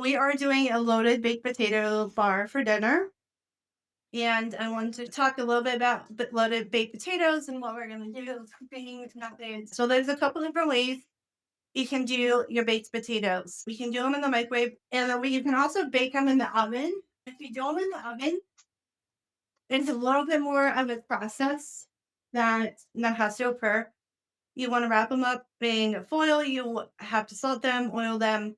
we are doing a loaded baked potato bar for dinner. And I wanted to talk a little bit about loaded baked potatoes and what we're going to do, cooking methods. So there's a couple different ways you can do your baked potatoes. We can do them in the microwave, and then you can also bake them in the oven. If you do them in the oven, it's a little bit more of a process that has to occur. You want to wrap them up in foil. You have to salt them, oil them,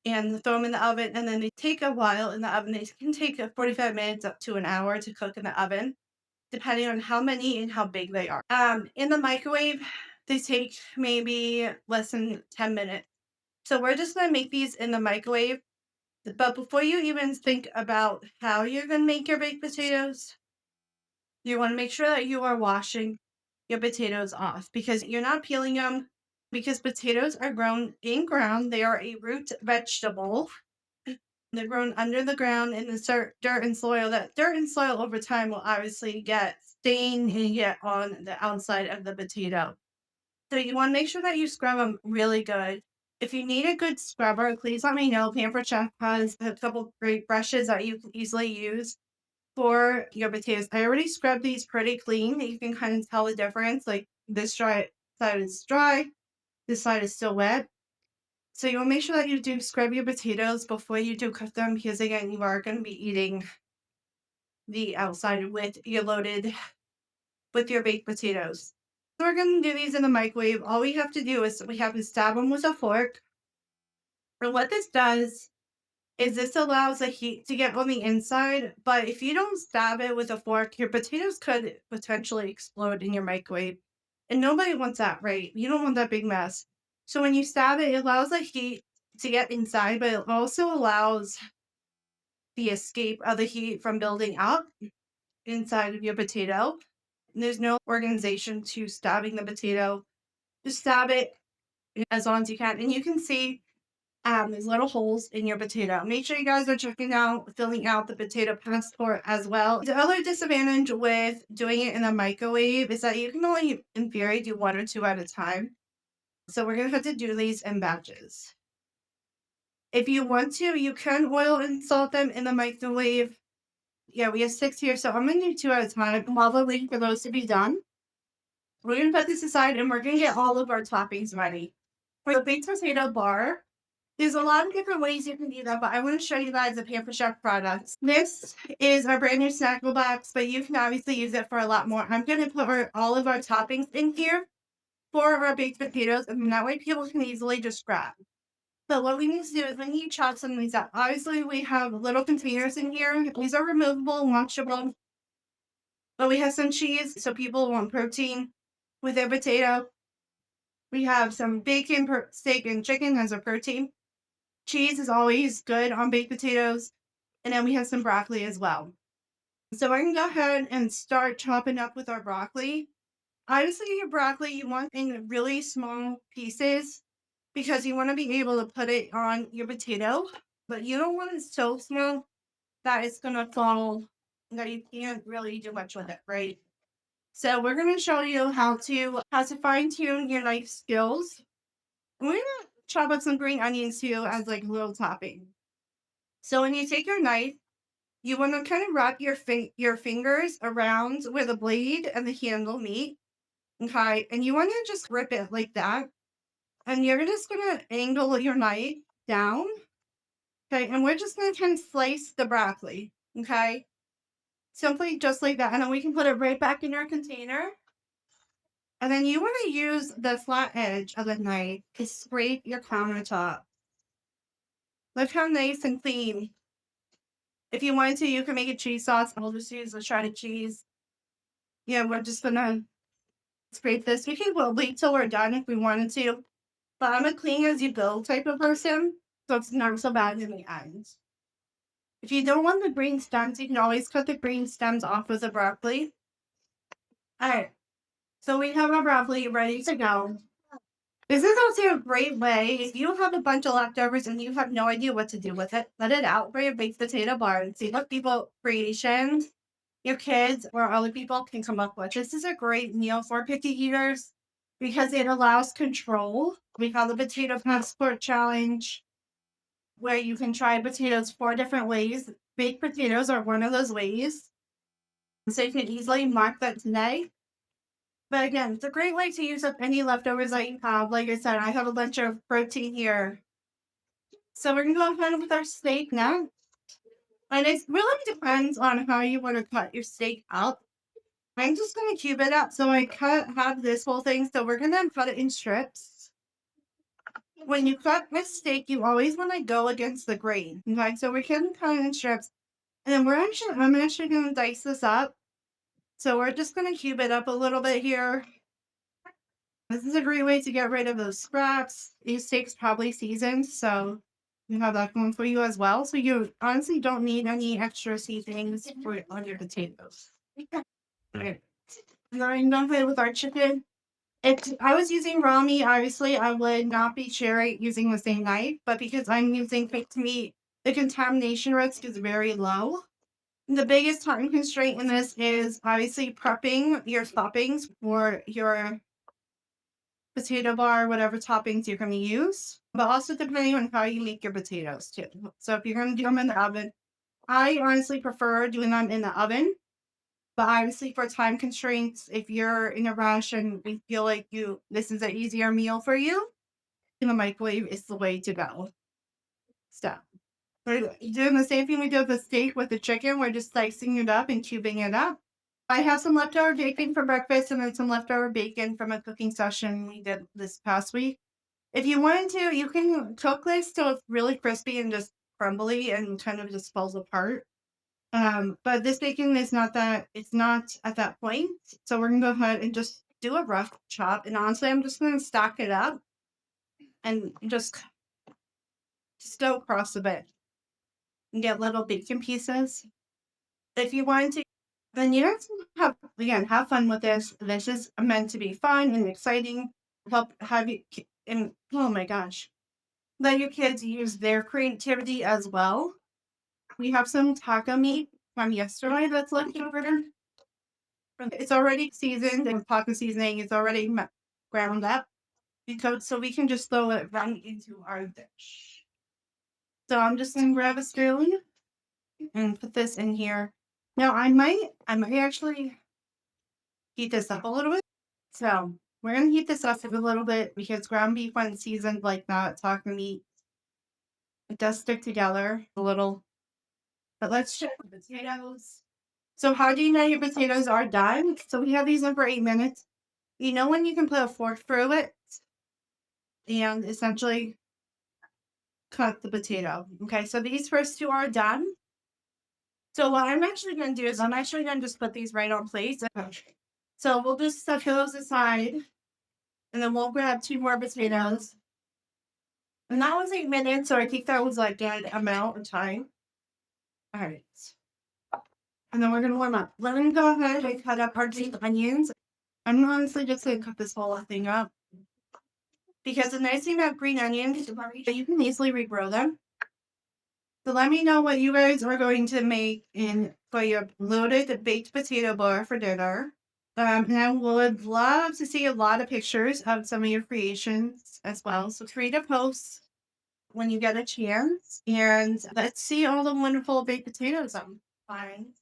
and throw them in the oven, and then they take a while in the oven. They can take 45 minutes up to an hour to cook in the oven, depending on how many and how big they are. In the microwave, they take maybe less than 10 minutes. So we're just gonna make these in the microwave. But before you even think about how you're gonna make your baked potatoes, you wanna make sure that you are washing your potatoes off because you're not peeling them because potatoes are grown in ground. They are a root vegetable. They're grown under the ground in the dirt and soil. That dirt and soil over time will obviously get stained and get on the outside of the potato. So you want to make sure that you scrub them really good. If you need a good scrubber, please let me know. Pampered Chef has a couple great brushes that you can easily use for your potatoes. I already scrubbed these pretty clean. You can kind of tell the difference. Like this side is dry, this side is still wet. So you want to make sure that you do scrub your potatoes before you do cook them because again, you are going to be eating the outside with your baked potatoes. So we're going to do these in the microwave. All we have to do is we have to stab them with a fork. And what this does is this allows the heat to get on the inside. But if you don't stab it with a fork, your potatoes could potentially explode in your microwave. And nobody wants that, right? You don't want that big mess. So when you stab it, it allows the heat to get inside, but it also allows the escape of the heat from building up inside of your potato. And there's no organization to stabbing the potato. Just stab it as long as you can. And you can see there's little holes in your potato. Make sure you guys are checking out, filling out the potato passport as well. The other disadvantage with doing it in a microwave is that you can only, in theory, do one or two at a time. So we're going to have to do these in batches. If you want to, you can oil and salt them in the microwave. Yeah, we have 6 here, so I'm gonna do 2 at a time while we're waiting for those to be done. We're gonna put this aside and we're gonna get all of our toppings ready. For the baked potato bar, there's a lot of different ways you can do that, but I want to show you guys the Pamper Chef products. This is our brand new snackable box, but you can obviously use it for a lot more. I'm gonna put all of our toppings in here for our baked potatoes, and that way people can easily just grab. So what we need to do is we need to chop some of these up. Obviously, we have little containers in here. These are removable and washable. But we have some cheese, so people want protein with their potato. We have some bacon, steak, and chicken as a protein. Cheese is always good on baked potatoes. And then we have some broccoli as well. So I can go ahead and start chopping up with our broccoli. Obviously, your broccoli, you want in really small pieces because you want to be able to put it on your potato, but you don't want it so small that it's going to fall, that you can't really do much with it, right? So we're going to show you how to fine tune your knife skills. We're going to chop up some green onions too as like a little topping. So when you take your knife, you want to kind of wrap your fingers around where the blade and the handle meet. Okay, and you want to just grip it like that. And you're just going to angle your knife down. Okay, and we're just going to kind of slice the broccoli. Okay, simply just like that. And then we can put it right back in our container. And then you want to use the flat edge of the knife to scrape your countertop. Look how nice and clean. If you wanted to, you can make a cheese sauce. I'll just use a shredded cheese. Yeah, we're just gonna scrape this. We can wait till we're done if we wanted to. But I'm a clean as you go type of person, so it's not so bad in the end. If you don't want the green stems, you can always cut the green stems off with the broccoli. Alright, so we have our broccoli ready to go. This is also a great way if you have a bunch of leftovers and you have no idea what to do with it, let it out for your baked potato bar and see what people creations your kids or other people can come up with. This is a great meal for picky eaters because it allows control. We call the potato passport challenge. where you can try potatoes 4 different ways. Baked potatoes are one of those ways. So you can easily mark that today. But again, it's a great way to use up any leftovers that you have. Like I said, I have a bunch of protein here. So we're gonna go ahead with our steak now. And it really depends on how you want to cut your steak up. I'm just gonna cube it up. So I have this whole thing. So we're gonna cut it in strips. When you cut this steak, you always want to go against the grain. Okay, so we're gonna cut it in strips. And then I'm actually gonna dice this up. So we're just gonna cube it up a little bit here. This is a great way to get rid of those scraps. These steaks probably seasoned, so you have that going for you as well. So you honestly don't need any extra seasonings on your potatoes. Okay. And then I'm done with our chicken. If I was using raw meat, obviously I would not be sharing using the same knife, but because I'm using baked meat, the contamination risk is very low. The biggest time constraint in this is obviously prepping your toppings for your potato bar, whatever toppings you're going to use, but also depending on how you make your potatoes too. So if you're going to do them in the oven, I honestly prefer doing them in the oven. But obviously, for time constraints, if you're in a rush and we feel like this is an easier meal for you, in the microwave is the way to go. So we're doing the same thing we did with the steak with the chicken. We're just slicing it up and cubing it up. I have some leftover bacon for breakfast and then some leftover bacon from a cooking session we did this past week. If you wanted to, you can cook this till it's really crispy and just crumbly and kind of just falls apart. But this bacon is not that, it's not at that point. So we're gonna go ahead and just do a rough chop. And honestly, I'm just gonna stack it up and just go across a bit and get little bacon pieces. If you want to, then you guys have fun with this. This is meant to be fun and exciting. Help have you and oh my gosh, let your kids use their creativity as well. We have some taco meat from yesterday that's left over. It's already seasoned and taco seasoning is already ground up. So we can just throw it right into our dish. So I'm just gonna grab a spoon and put this in here. Now I might actually heat this up a little bit. So we're gonna heat this up a little bit because ground beef when seasoned like that, taco meat, it does stick together a little. But let's check the potatoes. So how do you know your potatoes are done? So we have these in for 8 minutes. You know when you can put a fork through it and essentially cut the potato. Okay, so these first two are done. So what I'm actually going to do is I'm actually going to just put these right on plates. So we'll just set those aside and then we'll grab 2 more potatoes. And that was 8 minutes, so I think that was like good amount of time. All right. And then we're going to warm up. Let me go ahead and cut up our green onions. I'm honestly just going to cut this whole thing up. Because the nice thing about green onions is that you can easily regrow them. So let me know what you guys are going to make for your loaded baked potato bar for dinner. And I would love to see a lot of pictures of some of your creations as well. So create a post when you get a chance. And let's see all the wonderful baked potatoes I'm finding.